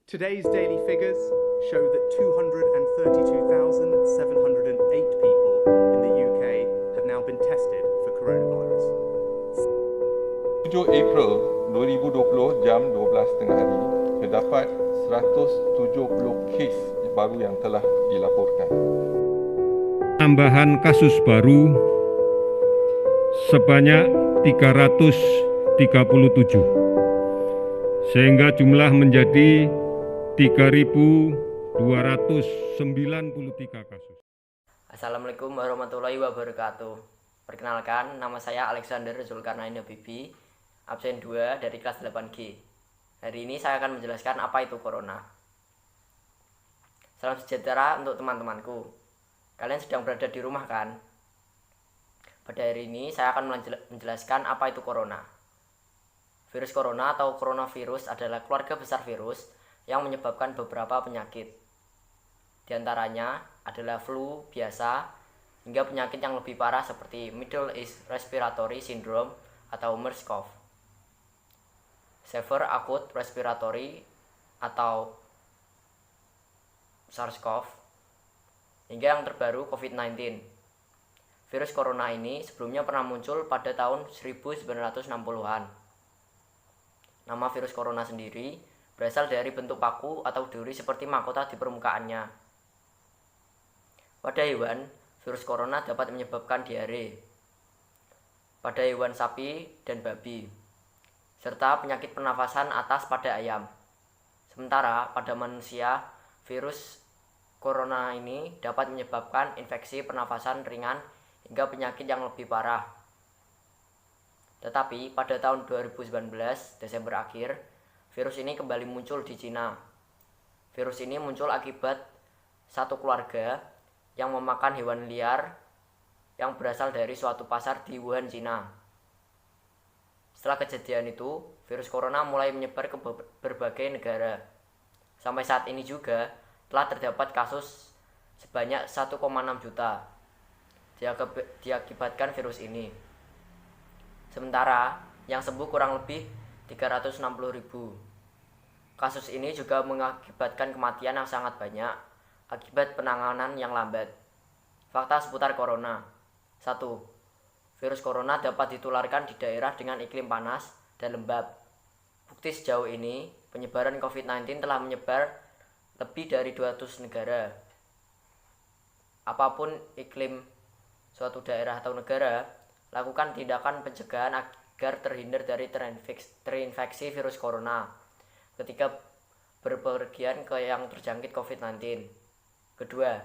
Today's daily figures show that 232,708 people in the UK have now been tested for coronavirus. 7 April 2020 jam 12 tengah hari, terdapat 170 kes baru yang telah dilaporkan. Tambahan kasus baru sebanyak 337, sehingga jumlah menjadi 3.293 kasus. Assalamualaikum warahmatullahi wabarakatuh. Perkenalkan, nama saya Alexander Zulkarnain Habibi, absen 2 dari kelas 8G. Hari ini saya akan menjelaskan apa itu corona. Salam sejahtera untuk teman-temanku. Kalian sedang berada di rumah kan? Pada hari ini saya akan menjelaskan apa itu corona. Virus corona atau coronavirus adalah keluarga besar virus yang menyebabkan beberapa penyakit. Di antaranya adalah flu biasa hingga penyakit yang lebih parah seperti Middle East Respiratory Syndrome atau MERS-CoV, Severe Acute Respiratory atau SARS-CoV, hingga yang terbaru COVID-19. Virus corona ini sebelumnya pernah muncul pada tahun 1960-an. Nama virus corona sendiri berasal dari bentuk paku atau duri seperti mahkota di permukaannya. Pada hewan, virus corona dapat menyebabkan diare. Pada hewan sapi dan babi, serta penyakit pernafasan atas pada ayam. Sementara pada manusia, virus corona ini dapat menyebabkan infeksi pernafasan ringan hingga penyakit yang lebih parah. Tetapi pada tahun 2019, Desember akhir, virus ini kembali muncul di Cina. Virus ini muncul akibat satu keluarga yang memakan hewan liar yang berasal dari suatu pasar di Wuhan, Cina. Setelah kejadian itu, virus corona mulai menyebar ke berbagai negara. Sampai saat ini juga telah terdapat kasus sebanyak 1,6 juta diakibatkan virus ini. Sementara yang sembuh kurang lebih 360.000. Kasus ini juga mengakibatkan kematian yang sangat banyak akibat penanganan yang lambat. Fakta seputar corona. 1. Virus corona dapat ditularkan di daerah dengan iklim panas dan lembab. Bukti sejauh ini, penyebaran COVID-19 telah menyebar lebih dari 200 negara. Apapun iklim suatu daerah atau negara, lakukan tindakan pencegahan agar terhindar dari terinfeksi virus corona ketika berpergian ke yang terjangkit COVID-19. Kedua,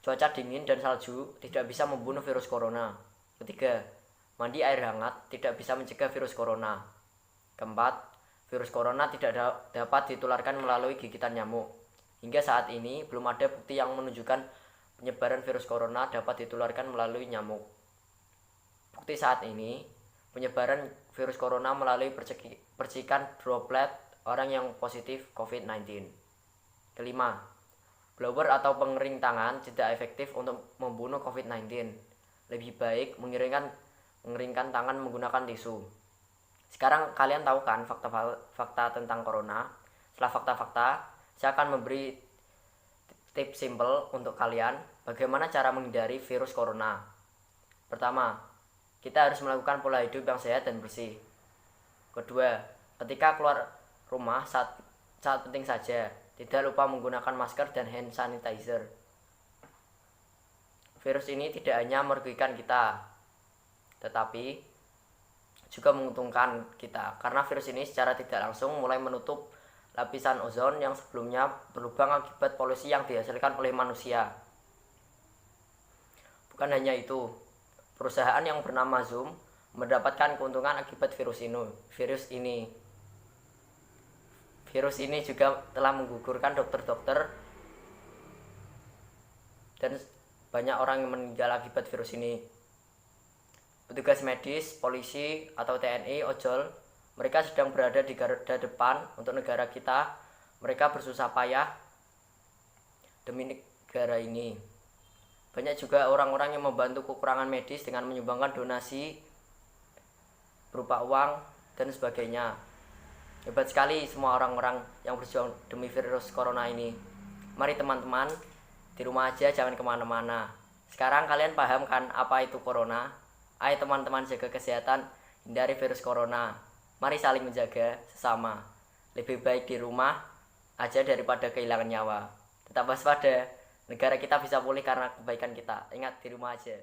cuaca dingin dan salju tidak bisa membunuh virus corona. Ketiga, mandi air hangat tidak bisa mencegah virus corona. Keempat, virus corona tidak dapat ditularkan melalui gigitan nyamuk. Hingga saat ini belum ada bukti yang menunjukkan penyebaran virus corona dapat ditularkan melalui nyamuk. Bukti saat ini, penyebaran virus corona melalui percikan droplet orang yang positif COVID-19. Kelima, blower atau pengering tangan tidak efektif untuk membunuh COVID-19. Lebih baik mengeringkan tangan menggunakan tisu. Sekarang kalian tahu kan fakta tentang corona? Setelah fakta-fakta, saya akan memberi tips simple untuk kalian bagaimana cara menghindari virus corona. Pertama, kita harus melakukan pola hidup yang sehat dan bersih. Kedua, ketika keluar rumah saat penting saja, tidak lupa menggunakan masker dan hand sanitizer. Virus ini tidak hanya merugikan kita, tetapi juga menguntungkan kita, karena virus ini secara tidak langsung mulai menutup lapisan ozon yang sebelumnya berlubang akibat polusi yang dihasilkan oleh manusia. Bukan hanya itu, perusahaan yang bernama Zoom mendapatkan keuntungan akibat virus ini. Virus ini juga telah menggugurkan dokter-dokter dan banyak orang yang meninggal akibat virus ini. Petugas medis, polisi, atau TNI, ojol, mereka sedang berada di garda depan untuk negara kita. Mereka bersusah payah demi negara ini. Banyak juga orang-orang yang membantu kekurangan medis dengan menyumbangkan donasi berupa uang dan sebagainya. Hebat sekali semua orang-orang yang berjuang demi virus corona ini. Mari teman-teman, di rumah aja, jangan kemana-mana. Sekarang kalian paham kan apa itu corona? Ayo teman-teman, jaga kesehatan, hindari virus corona. Mari saling menjaga sesama. Lebih baik di rumah aja daripada kehilangan nyawa. Tetap waspada, negara kita bisa pulih karena kebaikan kita. Ingat, di rumah aja.